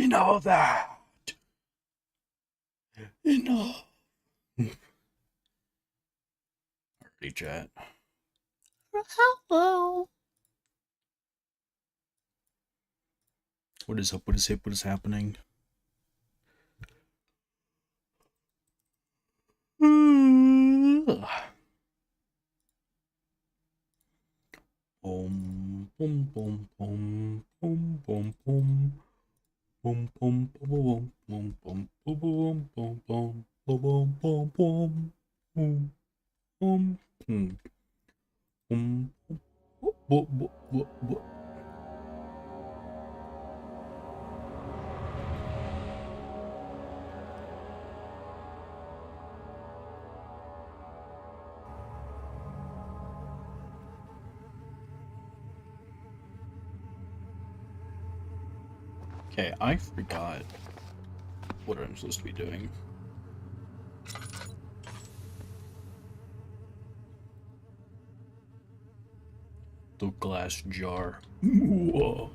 Enough of that. Enough. Alrighty, chat. Hello. What is up? What is hip? What is happening? Boom, boom, boom, boom, boom, boom, boom. Boom, boom, boom, boom, boom, boom, boom, boom, boom, boom, boom, boom, boom, boom, boom, boom, boom. Okay, I forgot what I'm supposed to be doing. The glass jar. Whoa.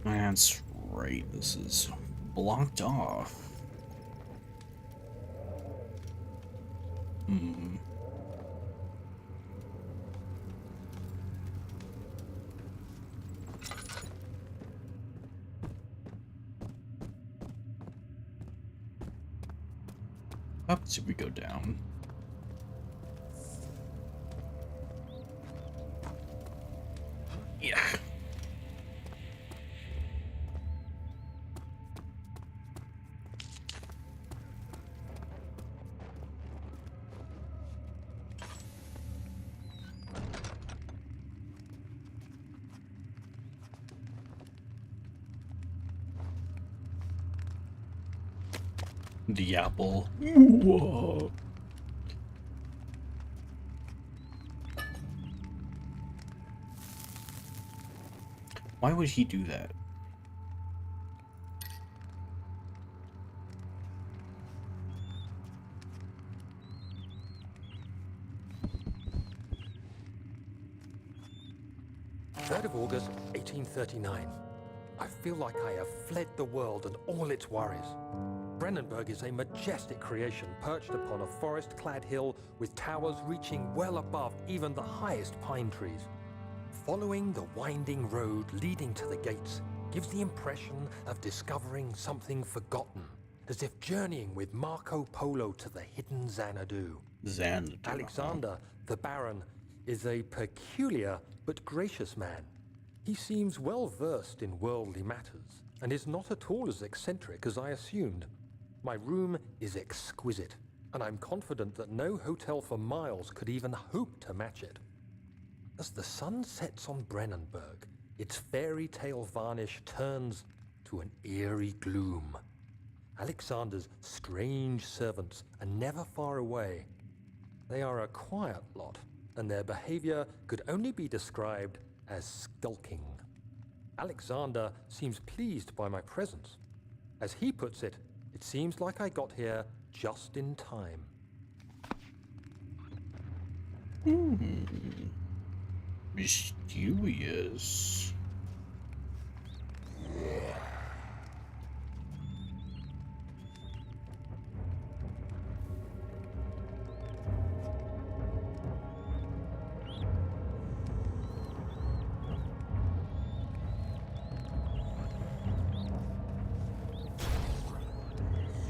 That's right, this is blocked off. Up to we go down. Yeah. The apple. Whoa. Why would he do that? August 1839. I feel like I have fled the world and all its worries. Brennenburg is a majestic creation perched upon a forest-clad hill with towers reaching well above even the highest pine trees. Following the winding road leading to the gates gives the impression of discovering something forgotten, as if journeying with Marco Polo to the hidden Xanadu. Xanadu. Alexander, the Baron, is a peculiar but gracious man. He seems well versed in worldly matters and is not at all as eccentric as I assumed. My room is exquisite, and I'm confident that no hotel for miles could even hope to match it. As the sun sets on Brennenburg, its fairy tale varnish turns to an eerie gloom. Alexander's strange servants are never far away. They are a quiet lot, and their behavior could only be described as skulking. Alexander seems pleased by my presence. As he puts it, it seems like I got here just in time. Mysterious.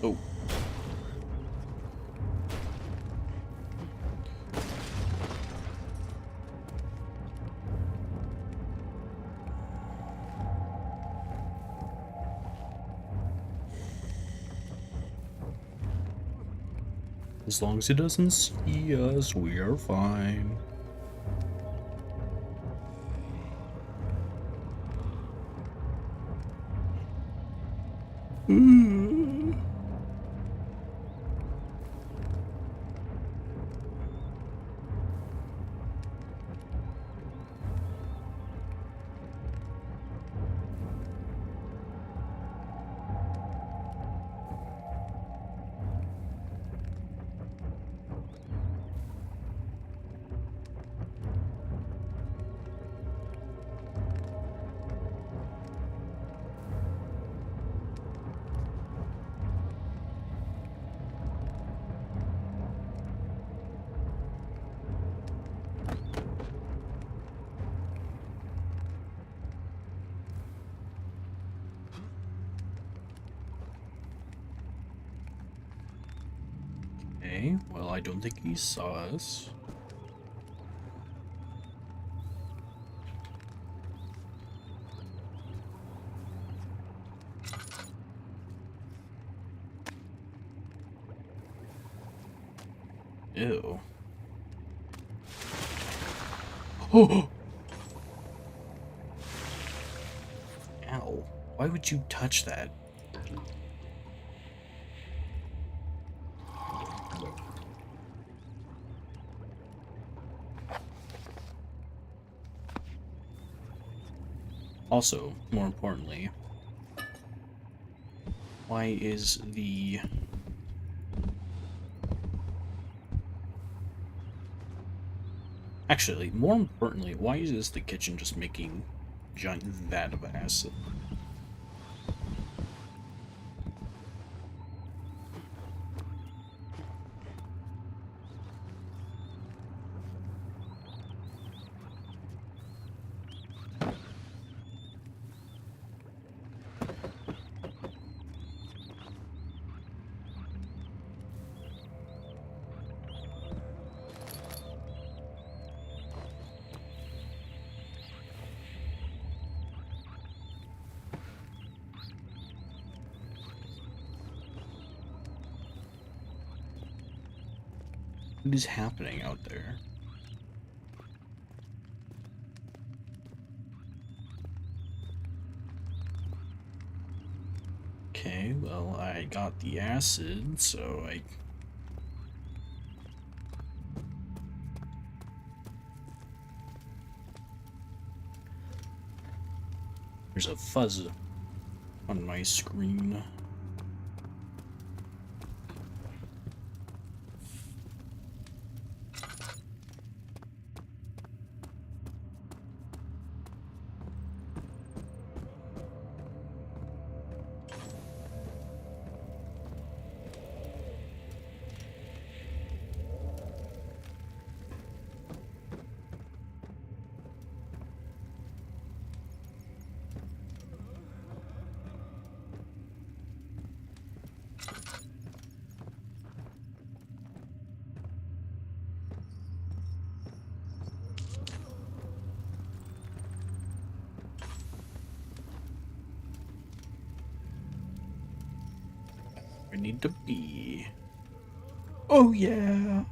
Oh. As long as it doesn't see us, we are fine. Mm. Okay, well, I don't think he saw us. Ew. Oh! Ow. Why would you touch that? Also, more importantly, why is the... Actually, more importantly, why is the kitchen just making a giant vat of acid? What is happening out there? Okay, well, I got the acid, so I... There's a fuzz on my screen. I need to be. Oh yeah.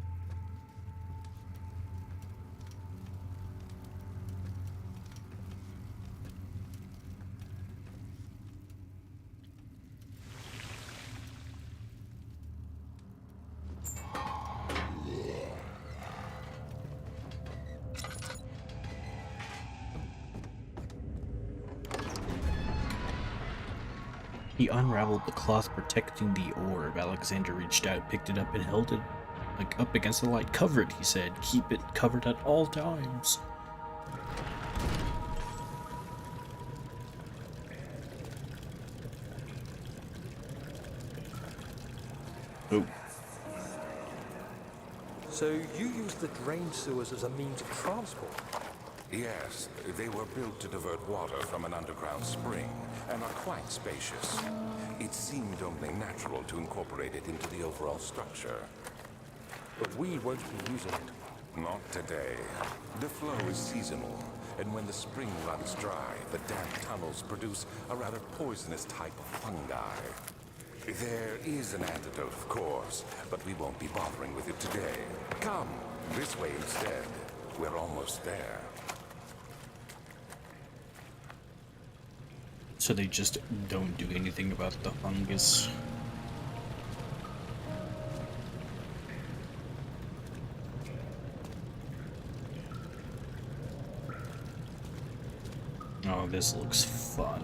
He unraveled the cloth protecting the orb. Alexander reached out, picked it up, and held it like up against the light. Cover it, he said. Keep it covered at all times. Oh. So you used the drain sewers as a means of transport? Yes, they were built to divert water from an underground spring and are quite spacious. It seemed only natural to incorporate it into the overall structure. But we won't be using it. Not today. The flow is seasonal, and when the spring runs dry, the damp tunnels produce a rather poisonous type of fungi. There is an antidote, of course, but we won't be bothering with it today. Come, this way instead. We're almost there. So they just don't do anything about the fungus. Oh, this looks fun.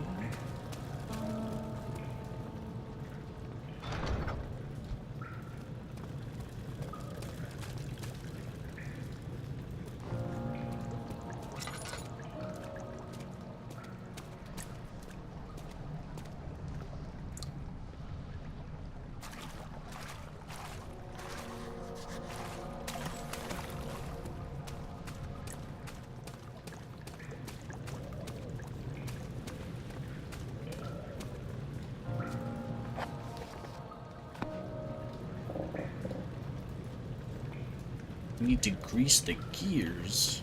We need to grease the gears.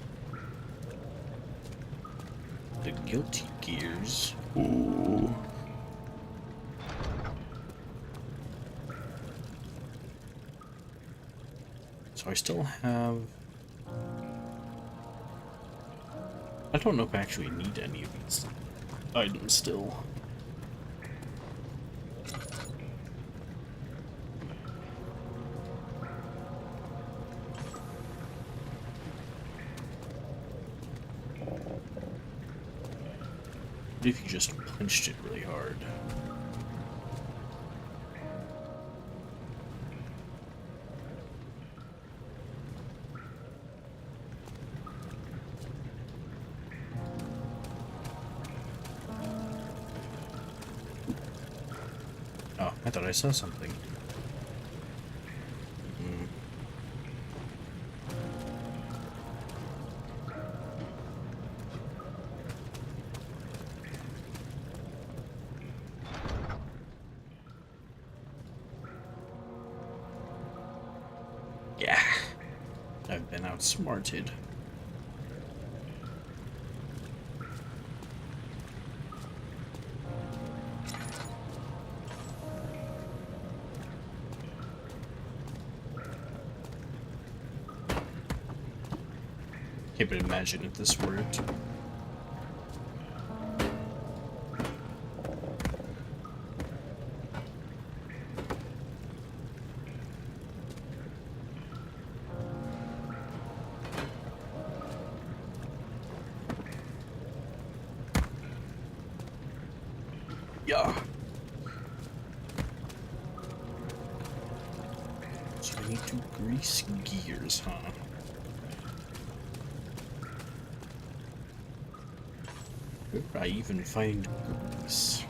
The guilty gears. Ooh. So I still have... I don't know if I actually need any of these items still. What if you just punched it really hard? Oh, I thought I saw something. Yeah, I've been outsmarted. Okay, but imagine if this worked. Yeah. So I need to grease gears, huh? Where would I even find grease?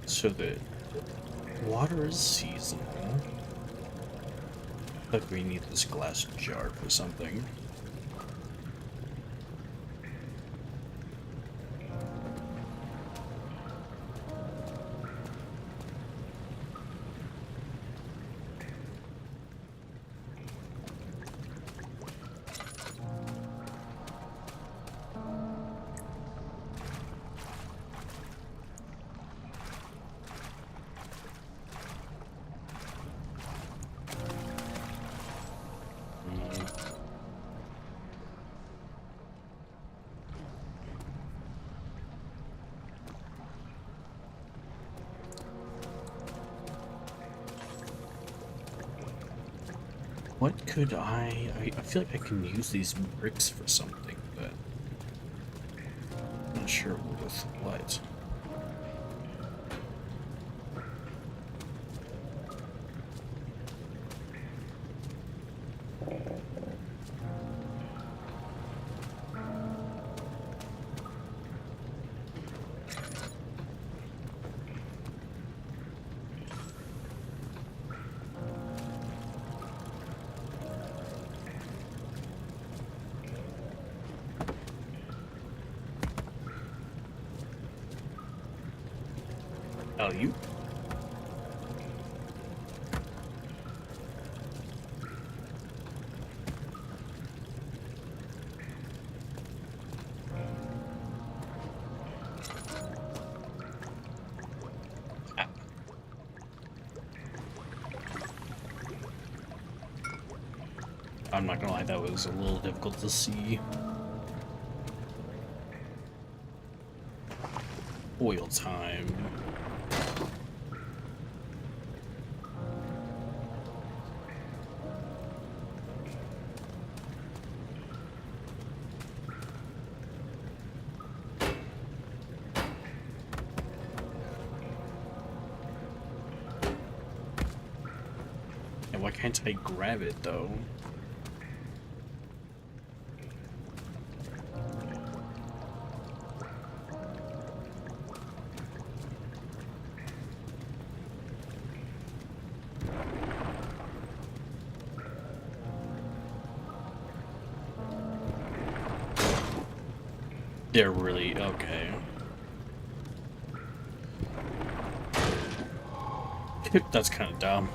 So the water is seasonal. Like we need this glass jar for something. What could I feel like I can use these bricks for something, but I'm not sure with what. Oh, you? I'm not gonna lie, that was a little difficult to see. Oil time. And why can't I grab it though? They're really okay. That's kind of dumb.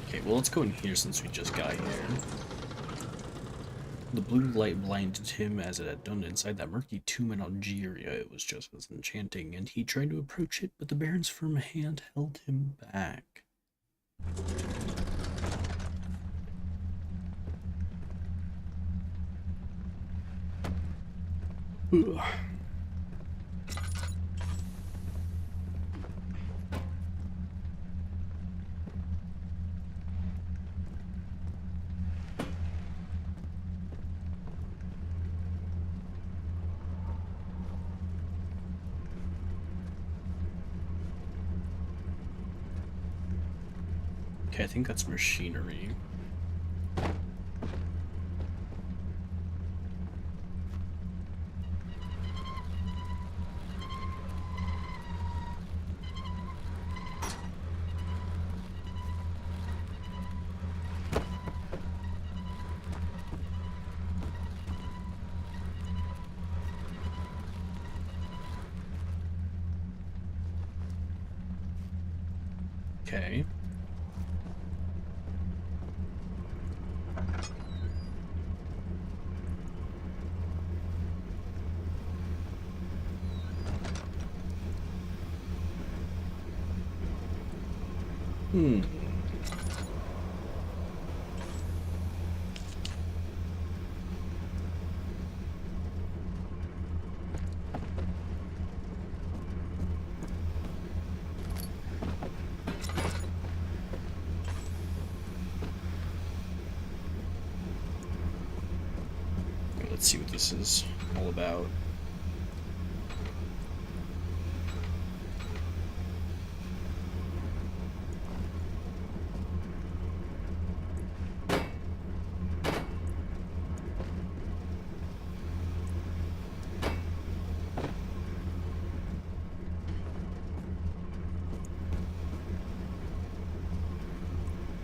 Okay, well, let's go in here since we just got here. The blue light blinded him as it had done inside that murky tomb in Algeria. It was just as enchanting, and he tried to approach it, but the Baron's firm hand held him back. Ugh. Okay, I think that's machinery. Okay. Let's see what this is all about.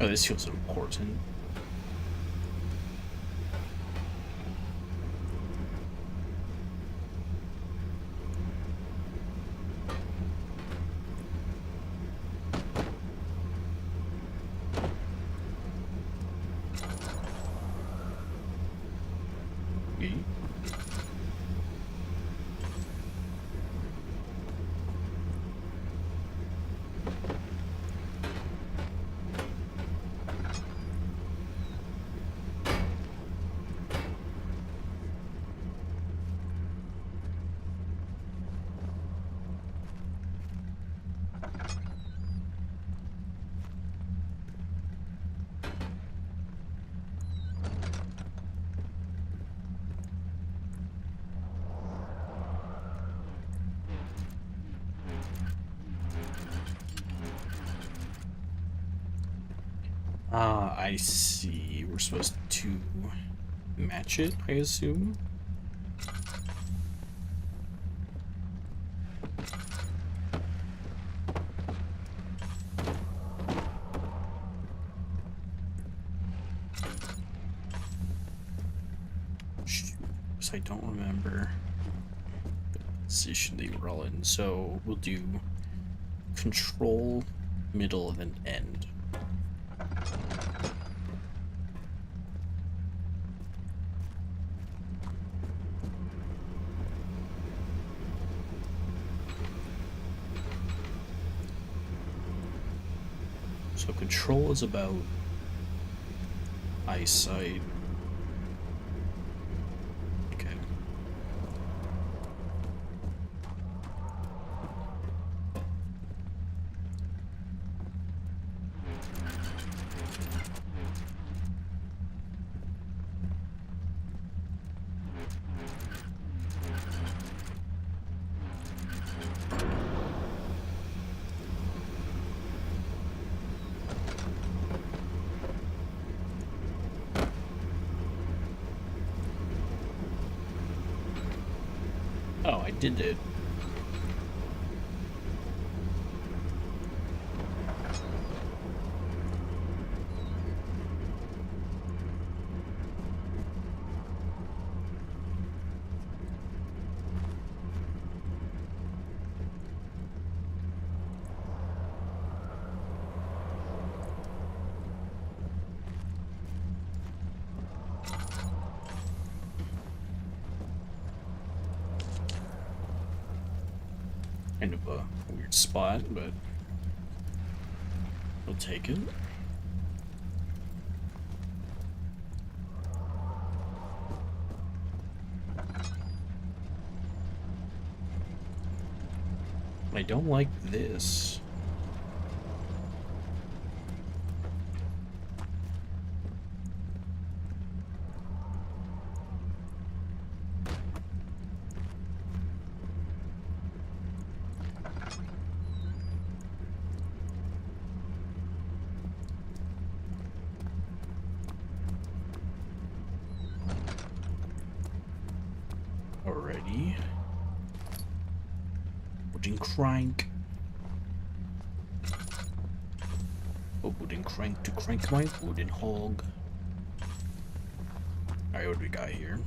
Oh, this feels important. I see. We're supposed to match it, I assume. I don't remember the position they were all in, so we'll do control, middle, and then end. So control is about eyesight. Okay. Oh, I did it. Kind of a weird spot, but we'll take it. I don't like this. Alrighty. Wooden crank. A wooden crank to crank my wooden hog. Alright, what do we got here?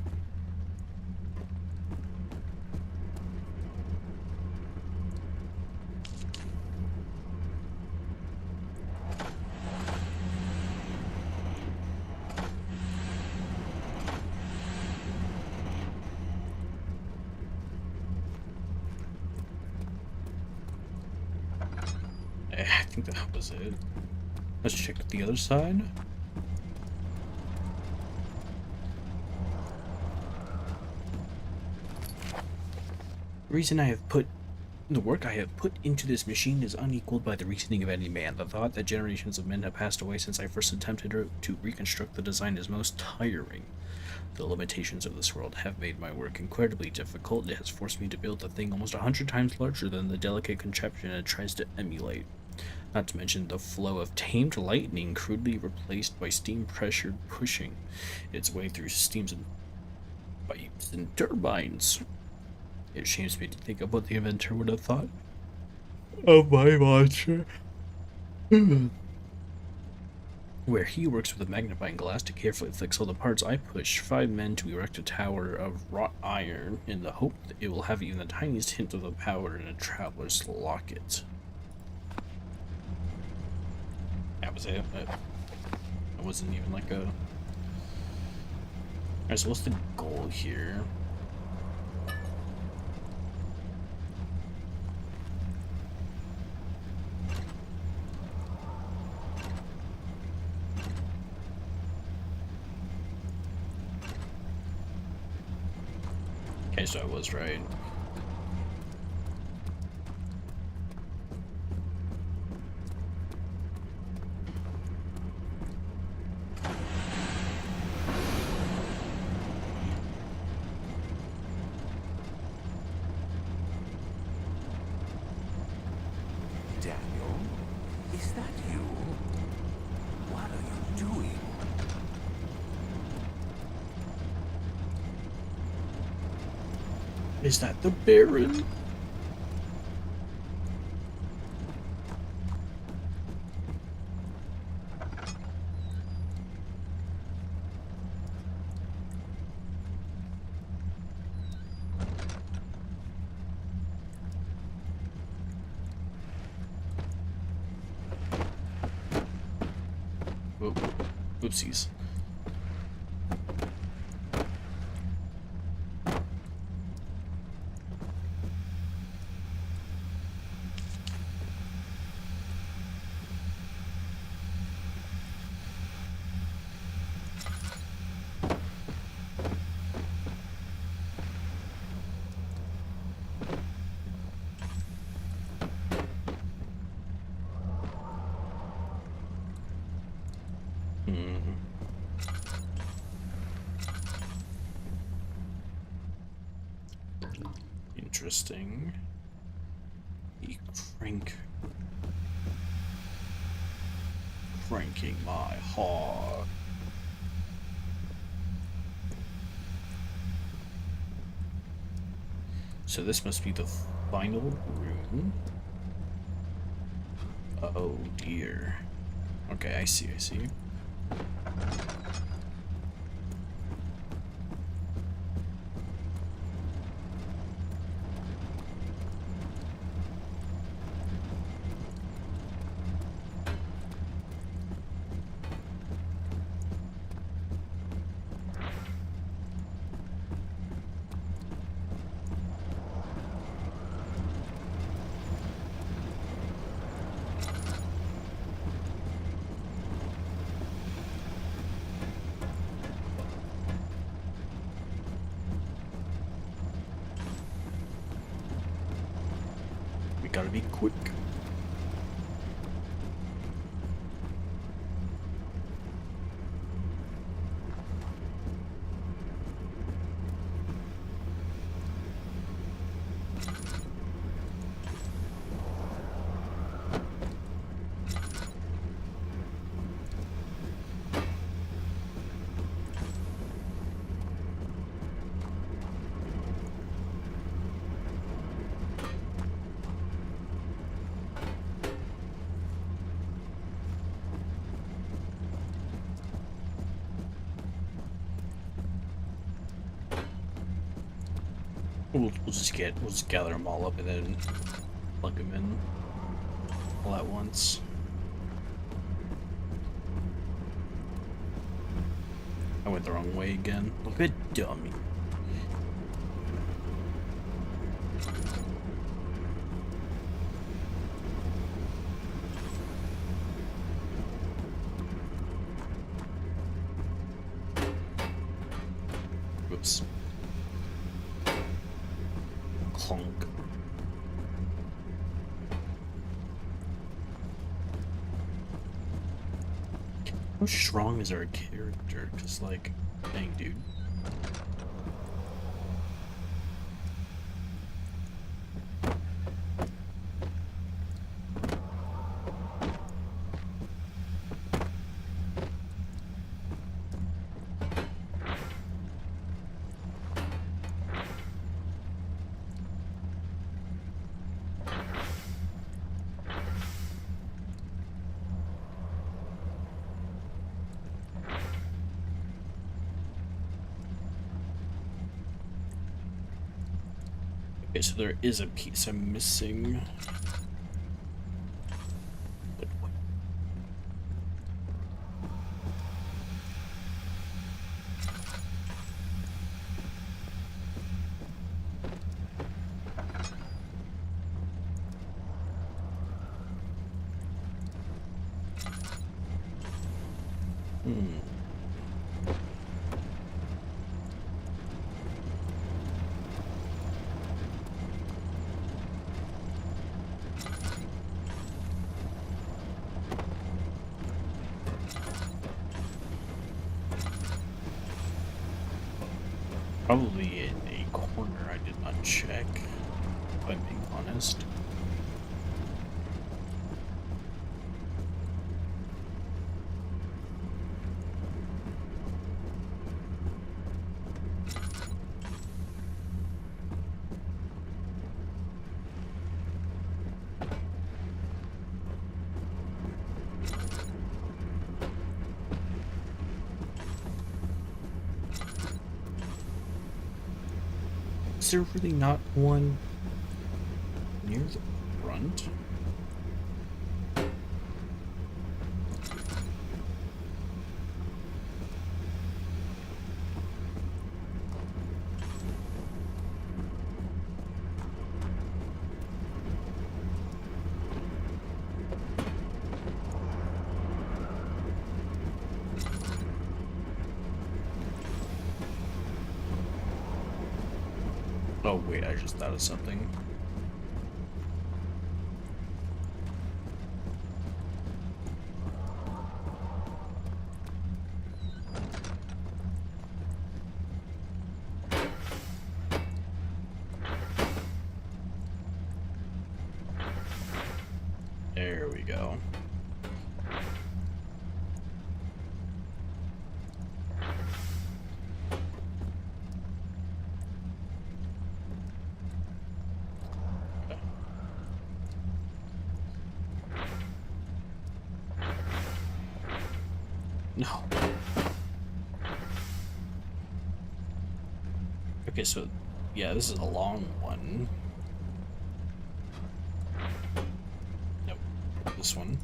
I think that was it. Let's check the other side. The work I have put into this machine is unequaled by the reasoning of any man. The thought that generations of men have passed away since I first attempted to reconstruct the design is most tiring. The limitations of this world have made my work incredibly difficult. It has forced me to build a thing almost 100 times larger than the delicate contraption it tries to emulate. Not to mention the flow of tamed lightning crudely replaced by steam pressured pushing its way through steams and pipes and turbines. It shames me to think of what the inventor would have thought of my monster. Where he works with a magnifying glass to carefully fix all the parts, I push 5 men to erect a tower of wrought iron in the hope that it will have even the tiniest hint of the power in a traveler's locket. That was it. That wasn't even like a... Alright, so what's the goal here? Okay, so I was right. Daniel, is that you? What are you doing Is that the Baron? Whoa. Oopsies. Interesting. The cranking my hog. So this must be the final room. Oh dear. Okay, I see. We gotta be quick. We'll just gather them all up and then plug them in all at once. I went the wrong way again. Look at dummy. Whoops. Clunk. How strong is our character? Cause like, dang dude. Okay, so there is a piece I'm missing. But what? Probably in a corner I did not check, if I'm being honest. there really not one near the grunt? Oh wait, I just thought of something. There we go. No. Okay, so yeah, this is a long one. Nope. This one.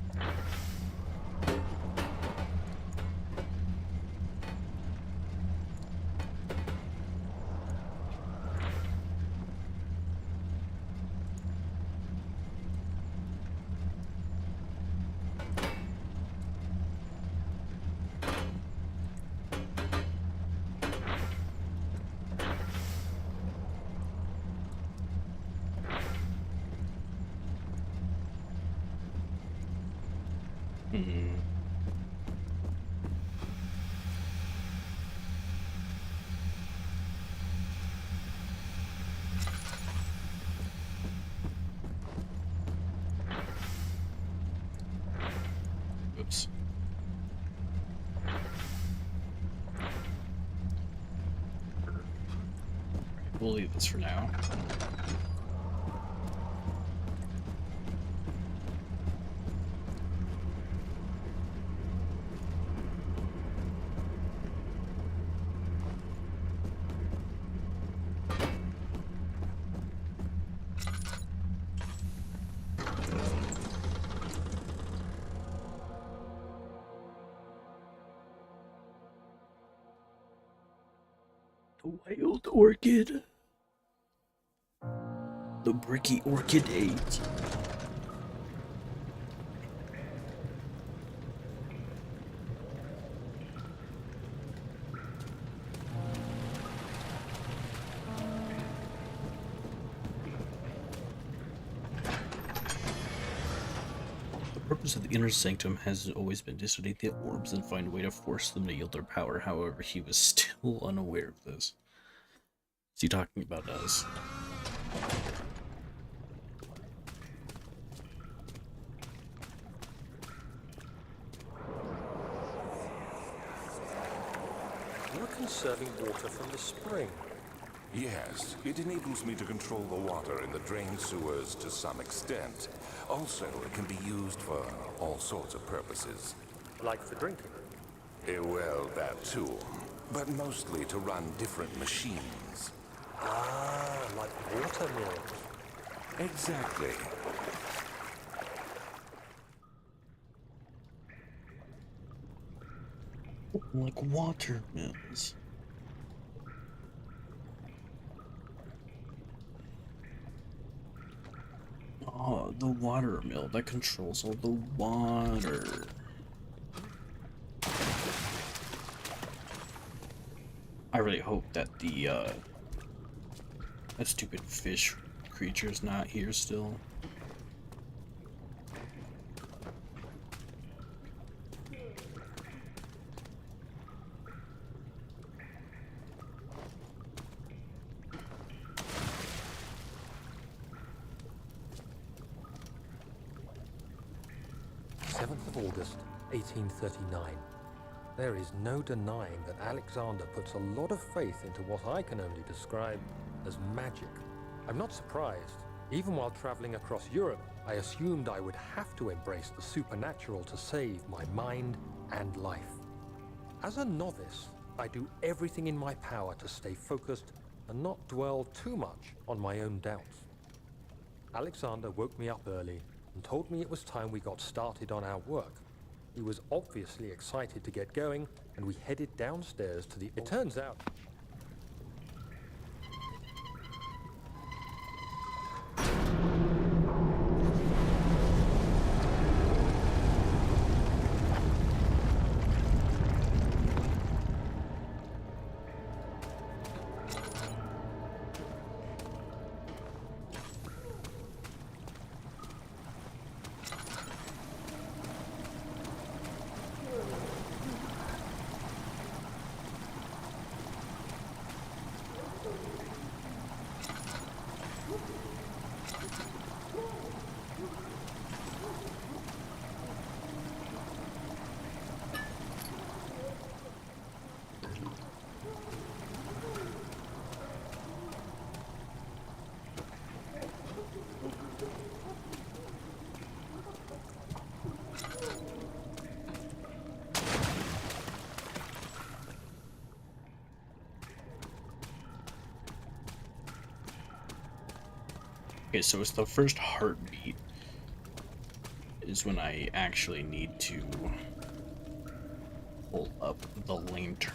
Hmm. Oops. We'll leave this for now. The wild orchid. The bricky orchid age. The purpose of the inner sanctum has always been to isolate the orbs and find a way to force them to yield their power. However, he was still unaware of this. Is he talking about us? You're conserving water from the spring. Yes, it enables me to control the water in the drain sewers to some extent. Also, it can be used for all sorts of purposes. Like for drinking. Well, that too. But mostly to run different machines. Ah, like water mills. Exactly. Like water mills. Oh, the water mill that controls all the water. I really hope that the that stupid fish creature's not here still. August 1839. There is no denying that Alexander puts a lot of faith into what I can only describe as magic. I'm not surprised. Even while traveling across Europe, I assumed I would have to embrace the supernatural to save my mind and life. As a novice, I do everything in my power to stay focused and not dwell too much on my own doubts. Alexander woke me up early and told me it was time we got started on our work. He was obviously excited to get going, and we headed downstairs to the... It turns out... Okay, so it's the first heartbeat is when I actually need to pull up the lantern.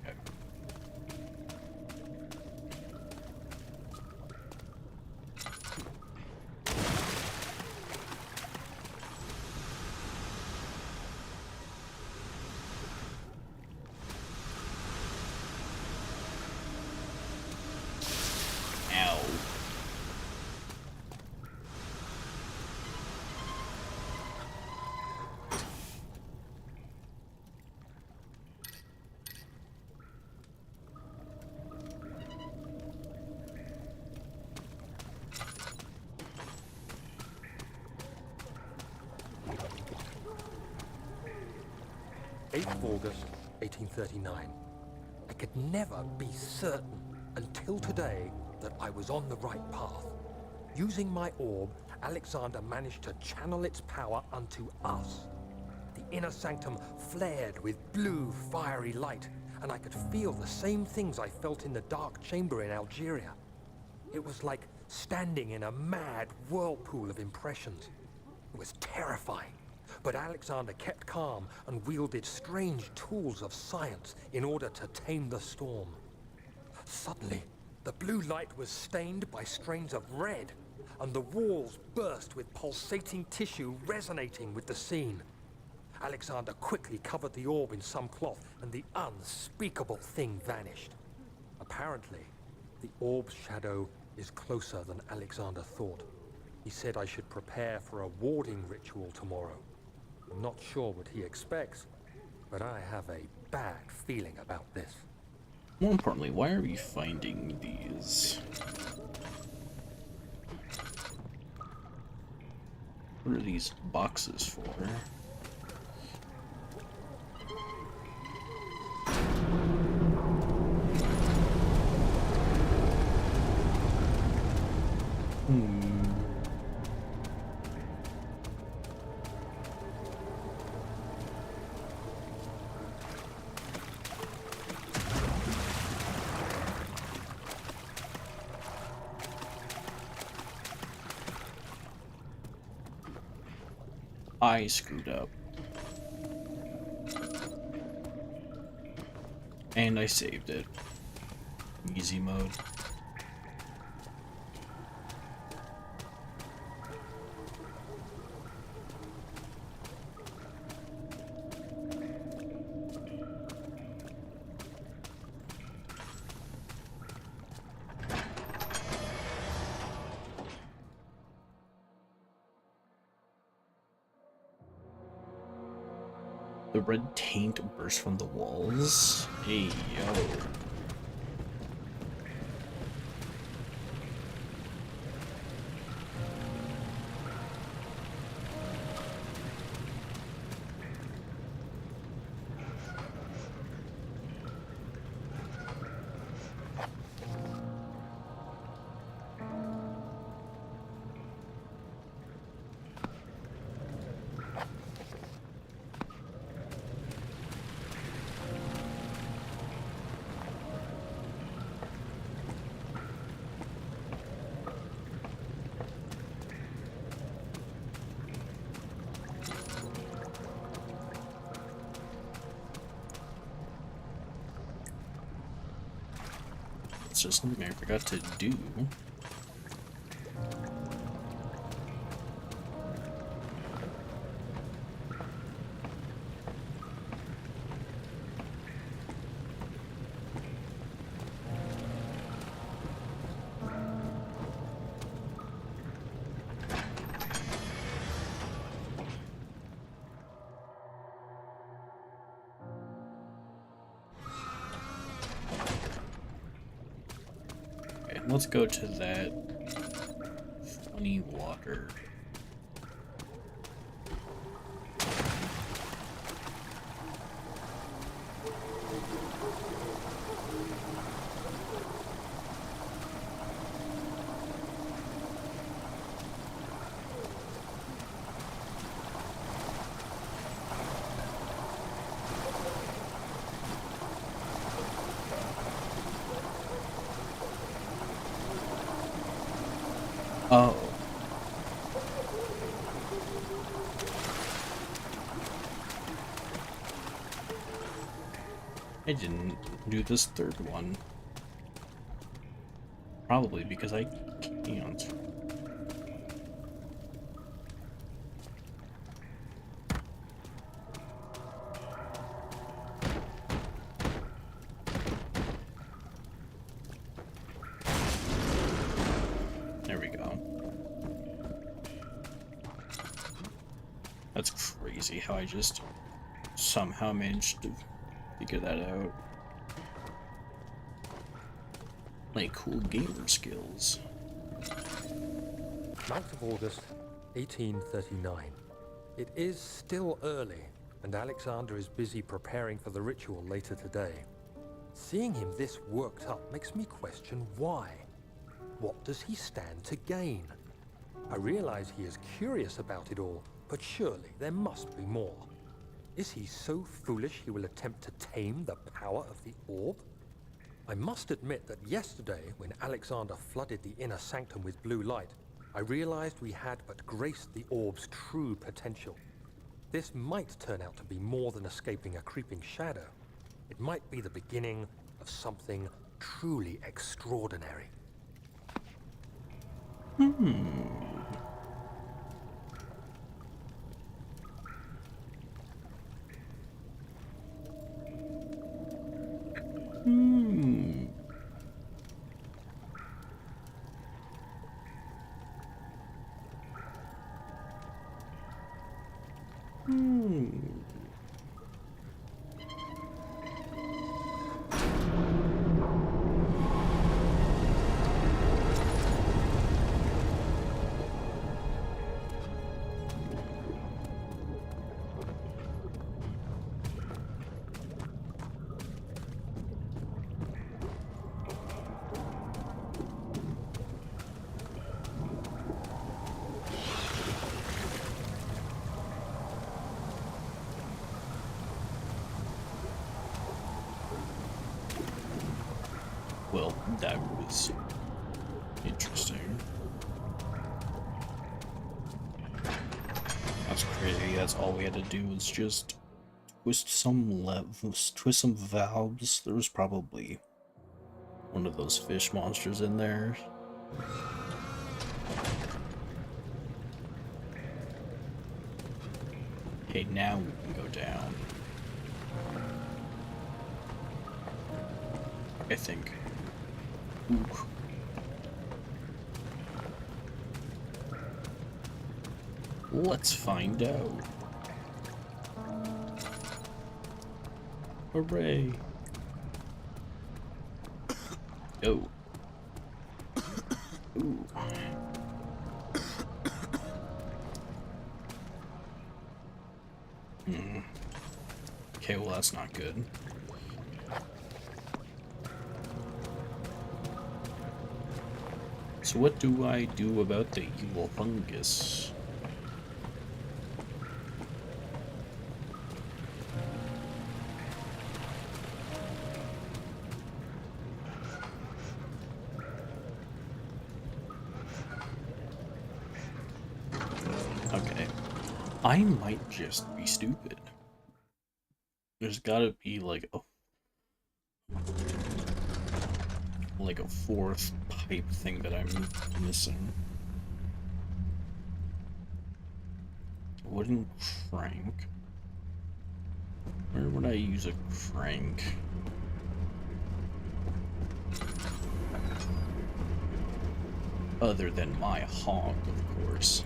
Okay. Ow. August 1839. I could never be certain until today that I was on the right path. Using my orb, Alexander managed to channel its power unto us. The inner sanctum flared with blue, fiery light, and I could feel the same things I felt in the dark chamber in Algeria. It was like standing in a mad whirlpool of impressions. It was terrifying. But Alexander kept calm and wielded strange tools of science in order to tame the storm. Suddenly, the blue light was stained by strains of red, and the walls burst with pulsating tissue resonating with the scene. Alexander quickly covered the orb in some cloth, and the unspeakable thing vanished. Apparently, the orb's shadow is closer than Alexander thought. He said I should prepare for a warding ritual tomorrow. I'm not sure what he expects, but I have a bad feeling about this. More importantly, why are we finding these? What are these boxes for? I screwed up. And I saved it. Easy mode. The red taint burst from the walls. Hey, yo. unless there's something I forgot to do. Let's go to that funny water. Oh. I didn't do this third one. Probably because I can't. There we go. That's crazy how I just somehow managed to figure that out. Like cool gamer skills. 9th of August, 1839. It is still early, and Alexander is busy preparing for the ritual later today. Seeing him this worked up makes me question why. What does he stand to gain? I realize he is curious about it all, but surely there must be more. Is he so foolish he will attempt to tame the power of the orb? I must admit that yesterday, when Alexander flooded the inner sanctum with blue light, I realized we had but graced the orb's true potential. This might turn out to be more than escaping a creeping shadow. It might be the beginning of something truly extraordinary. Well, that was interesting. That's crazy. That's all we had to do was just twist some valves. There was probably one of those fish monsters in there. Okay, now we can go down. I think. Ooh. Let's find out. Hooray. Oh. Ooh. Okay, well that's not good. So what do I do about the evil fungus? Okay. I might just be stupid. There's gotta be like a... like a fourth pipe thing that I'm missing. Wooden crank. Where would I use a crank? Other than my hog, of course.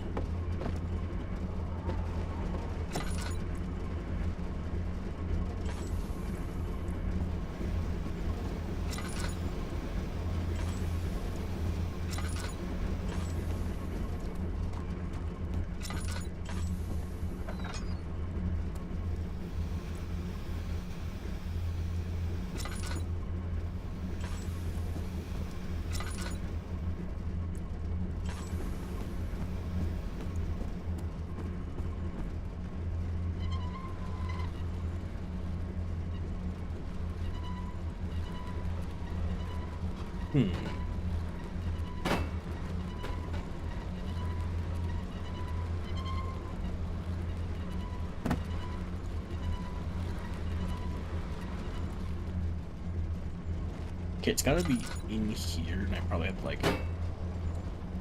Okay, it's gotta be in here, and I probably have to, like,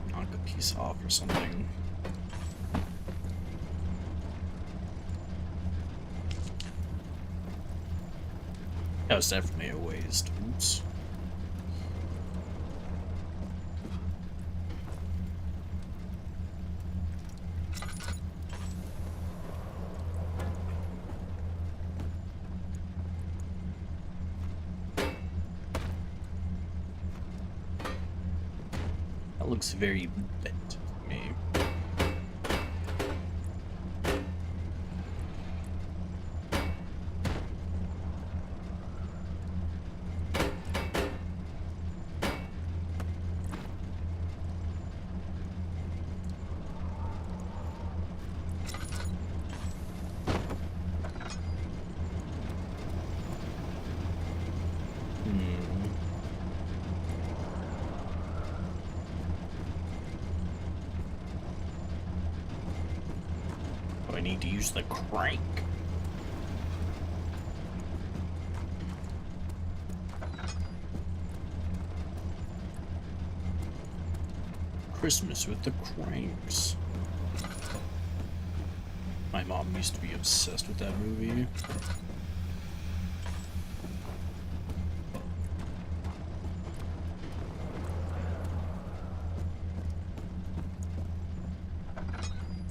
knock a piece off or something. That was definitely a waste. Oops. That looks very bent to me. Do I need to use the crank? Christmas with the Cranks. My mom used to be obsessed with that movie.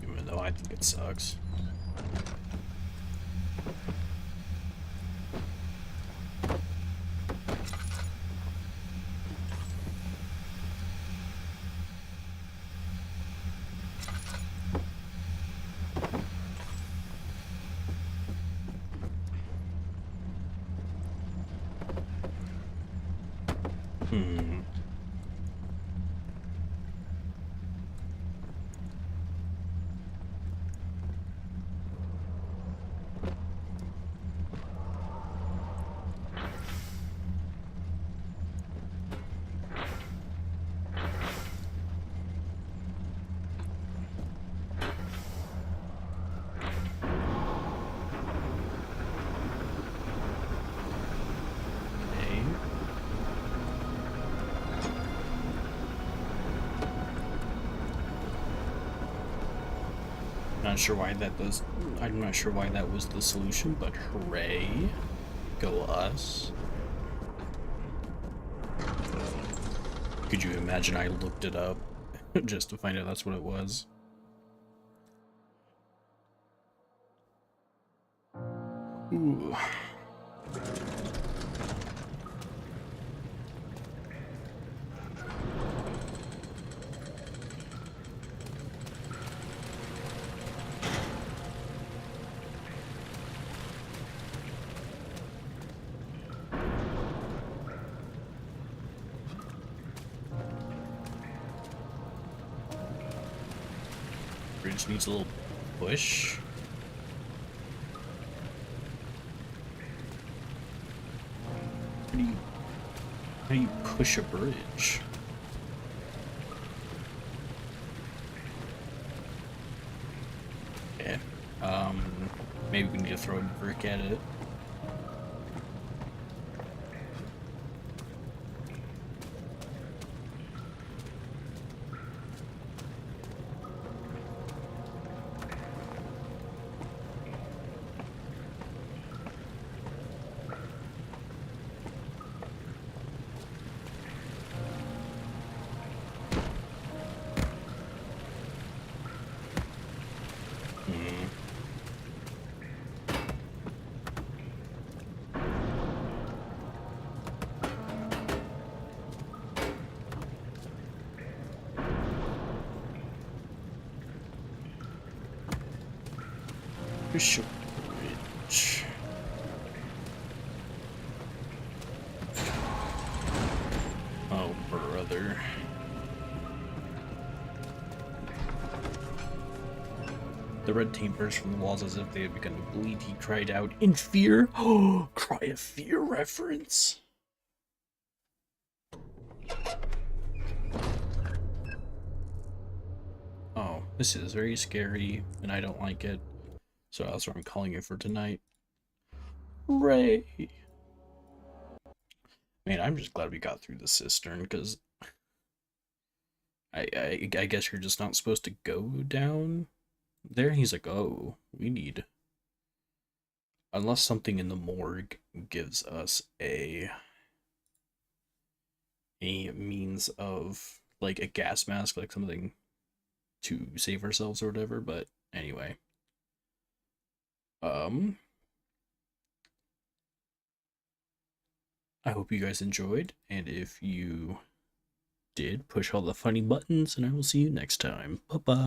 Even though I think it sucks. Not sure why that was. I'm not sure why that was the solution, but hooray! Go us. Could you imagine I looked it up just to find out that's what it was? Ooh. Bridge needs a little push. How do you push a bridge? Okay. Maybe we need to throw a brick at it. Bishop Bridge. Oh, brother. The red tape burst from the walls as if they had begun to bleed. He cried out in fear. Oh, cry of fear reference. Oh, this is very scary, and I don't like it. So that's what I'm calling it for tonight. Hooray! Man, I'm just glad we got through the cistern, because I guess you're just not supposed to go down there. He's like, oh, we need... Unless something in the morgue gives us a means of, like, a gas mask, like something to save ourselves or whatever, but anyway. I hope you guys enjoyed, and if you did, push all the funny buttons, and I will see you next time. Bye-bye.